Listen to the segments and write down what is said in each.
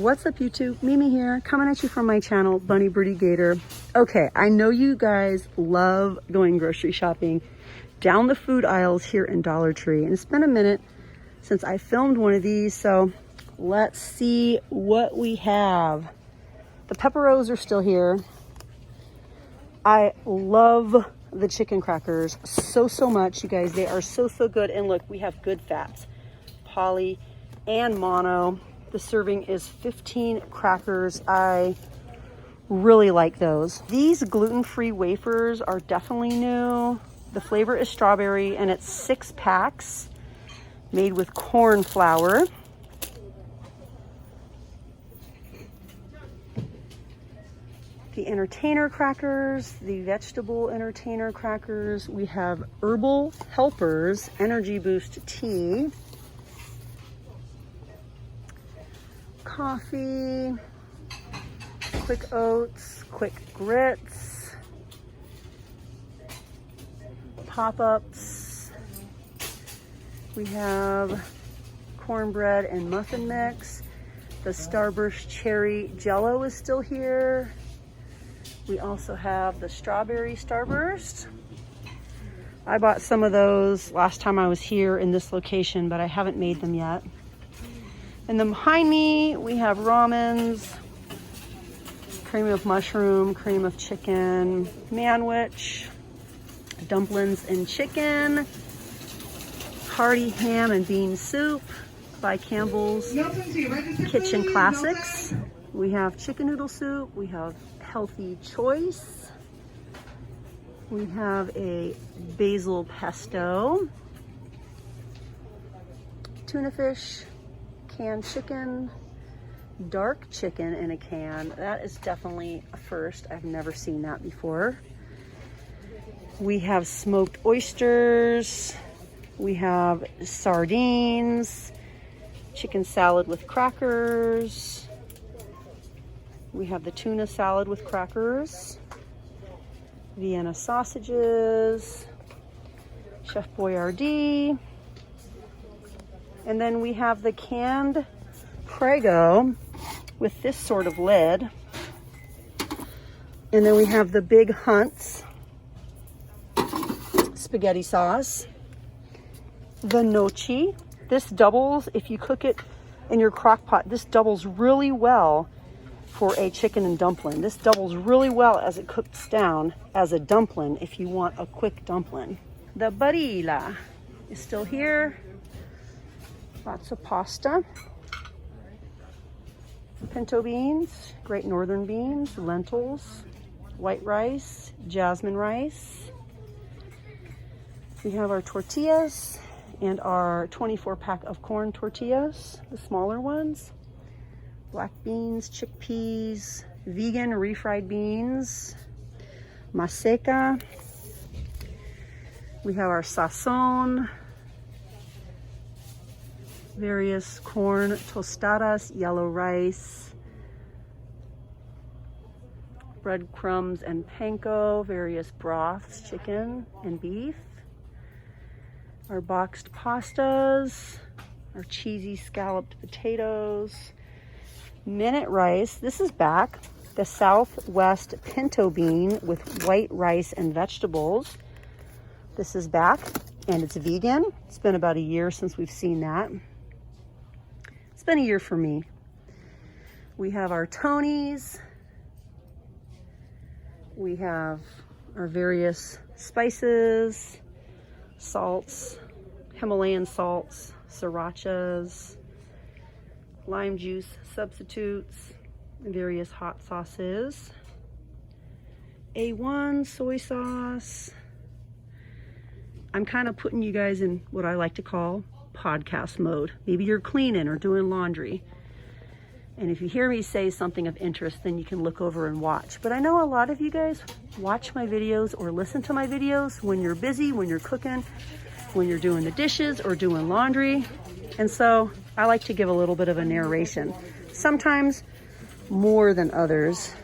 What's up YouTube? Mimi here, coming at you from my channel, Bunny Birdy Gator. Okay, I know you guys love going grocery shopping down the food aisles here in Dollar Tree, and it's been a minute since I filmed one of these, so let's see what we have. The pepperos are still here. I love the chicken crackers so much, you guys. They are so good, and look, we have good fats, poly and mono. The serving is 15 crackers. I really like those. These gluten-free wafers are definitely new. The flavor is strawberry, and it's 6 packs made with corn flour. The entertainer crackers, the vegetable entertainer crackers. We have Herbal Helpers Energy Boost Tea. Coffee, quick oats, quick grits, pop-ups. We have cornbread and muffin mix. The Starburst Cherry Jello is still here. We also have the Strawberry Starburst. I bought some of those last time I was here in this location, but I haven't made them yet. And then behind me, we have ramens, cream of mushroom, cream of chicken, manwich, dumplings and chicken, hearty ham and bean soup by Campbell's Kitchen Classics. We have chicken noodle soup. We have Healthy Choice. We have a basil pesto, tuna fish, canned chicken, dark chicken in a can. That is definitely a first. I've never seen that before. We have smoked oysters. We have sardines, chicken salad with crackers. We have the tuna salad with crackers, Vienna sausages, Chef Boyardee. And then we have the canned Prego with this sort of lid. And then we have the Big Hunt's spaghetti sauce. The Nochi. This doubles, if you cook it in your crock pot, this doubles really well for a chicken and dumpling. This doubles really well as it cooks down as a dumpling if you want a quick dumpling. The Barilla is still here. Lots of pasta, pinto beans, Great Northern beans, lentils, white rice, jasmine rice. We have our tortillas and our 24-pack of corn tortillas, the smaller ones. Black beans, chickpeas, vegan refried beans, maseca. We have our sazon, various corn tostadas, yellow rice, breadcrumbs and panko, various broths, chicken and beef, our boxed pastas, our cheesy scalloped potatoes, minute rice. This is back, the Southwest pinto bean with white rice and vegetables. This is back, and it's vegan. It's been about a year since we've seen that. It's been a year for me. We have our Tonys. We have our various spices, salts, Himalayan salts, srirachas, lime juice substitutes, various hot sauces, A1 soy sauce. I'm kind of putting you guys in what I like to call podcast mode. Maybe you're cleaning or doing laundry, and if you hear me say something of interest, then you can look over and watch. But I know a lot of you guys watch my videos or listen to my videos when you're busy, when you're cooking, when you're doing the dishes or doing laundry. And so I like to give a little bit of a narration, sometimes more than others.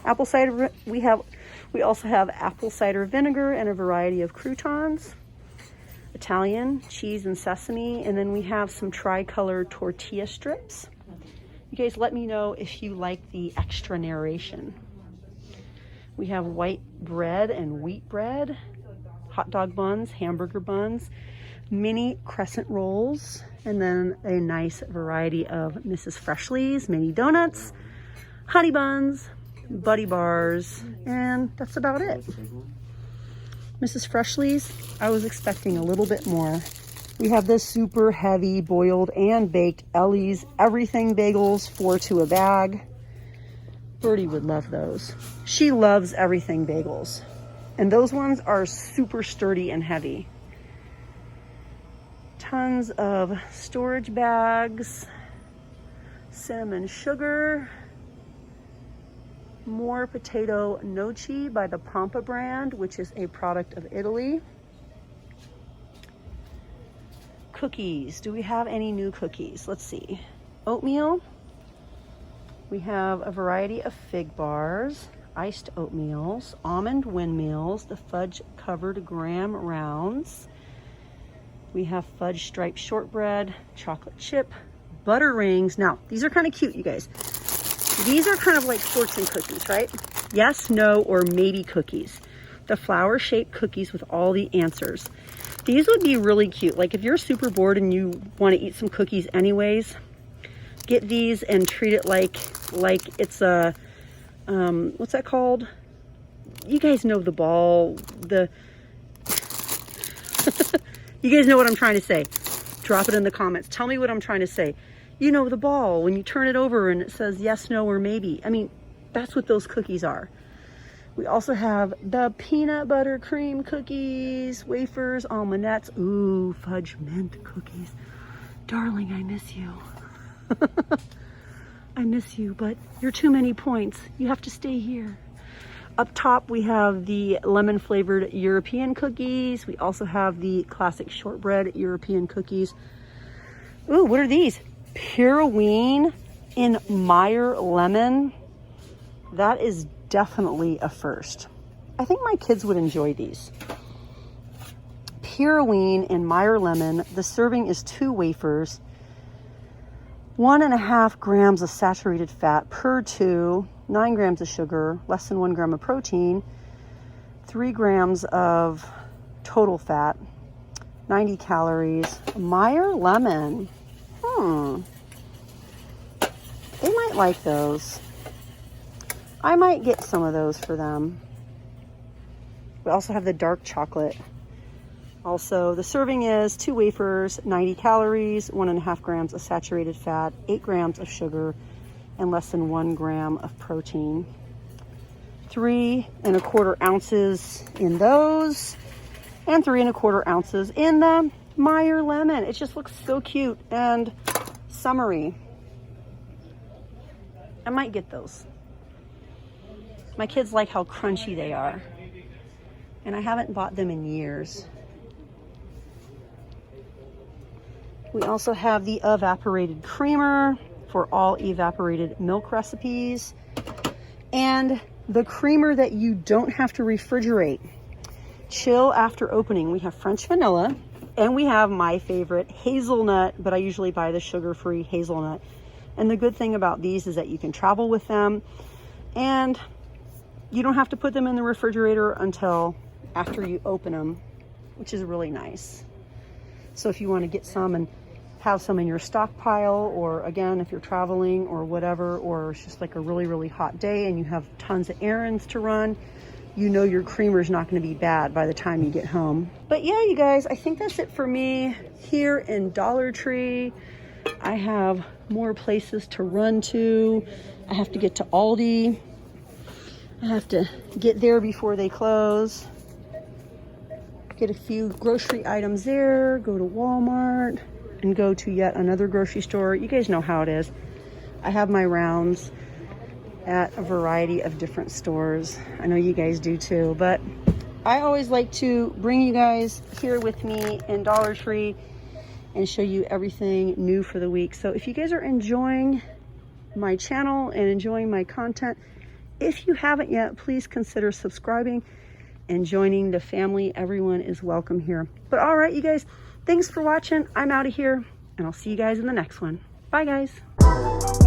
Apple cider, we also have apple cider vinegar and a variety of croutons. Italian cheese and sesame, and then we have some tri-colored tortilla strips You guys let me know if you like the extra narration. We have white bread and wheat bread, hot dog buns, hamburger buns, mini crescent rolls, and then a nice variety of Mrs. Freshly's mini donuts, honey buns, buddy bars, and that's about it. Mrs. Freshly's, I was expecting a little bit more. We have this super heavy boiled and baked Ellie's everything bagels, 4 to a bag. Birdy would love those. She loves everything bagels. And those ones are super sturdy and heavy. Tons of storage bags, cinnamon sugar, more potato noci by the Pampa brand, which is a product of Italy. Cookies. Do we have any new cookies? Let's see. Oatmeal. We have a variety of fig bars, iced oatmeals, almond windmills, the fudge covered graham rounds. We have fudge striped shortbread, chocolate chip, butter rings. Now, these are kind of cute, you guys. These are kind of like fortune cookies, right? Yes, no, or maybe cookies. The flower shaped cookies with all the answers. These would be really cute. Like if you're super bored and you want to eat some cookies anyways, get these and treat it like it's a, what's that called? You guys know the ball, you guys know what I'm trying to say. Drop it in the comments. Tell me what I'm trying to say. You know the ball, when you turn it over and it says yes, no, or maybe. I mean, that's what those cookies are. We also have the peanut butter cream cookies, wafers, almondettes. Ooh, fudge mint cookies. Darling, I miss you. I miss you, but you're too many points. You have to stay here. Up top, we have the lemon flavored European cookies. We also have the classic shortbread European cookies. Ooh, what are these? Pureween in Meyer lemon. That is definitely a first. I think my kids would enjoy these. Pureween in Meyer lemon. The serving is 2 wafers, 1.5 grams of saturated fat per 2, 9 grams of sugar, less than 1 gram of protein, 3 grams of total fat, 90 calories. Meyer lemon. They might like those. I might get some of those for them. We also have the dark chocolate. Also, the serving is 2 wafers, 90 calories, 1.5 grams of saturated fat, 8 grams of sugar, and less than 1 gram of protein. 3¼ ounces in those, and 3¼ ounces in the Meyer lemon. It just looks so cute and summery. I might get those. My kids like how crunchy they are, and I haven't bought them in years. We also have the evaporated creamer for all evaporated milk recipes, and the creamer that you don't have to refrigerate. Chill after opening. We have French vanilla, and we have my favorite hazelnut, but I usually buy the sugar-free hazelnut. And the good thing about these is that you can travel with them, and you don't have to put them in the refrigerator until after you open them, which is really nice. So if you want to get some and have some in your stockpile, or again, if you're traveling or whatever, or it's just like a really, really hot day and you have tons of errands to run, you know your creamer is not going to be bad by the time you get home. But yeah, you guys, I think that's it for me here in Dollar Tree. I have more places to run to. I have to get to Aldi. I have to get there before they close. Get a few grocery items there, go to Walmart, and go to yet another grocery store. You guys know how it is. I have my rounds at a variety of different stores. I know you guys do too, but I always like to bring you guys here with me in Dollar Tree and show you everything new for the week. So if you guys are enjoying my channel and enjoying my content, if you haven't yet, please consider subscribing and joining the family. Everyone is welcome here. But all right, you guys, thanks for watching. I'm out of here, and I'll see you guys in the next one. Bye, guys.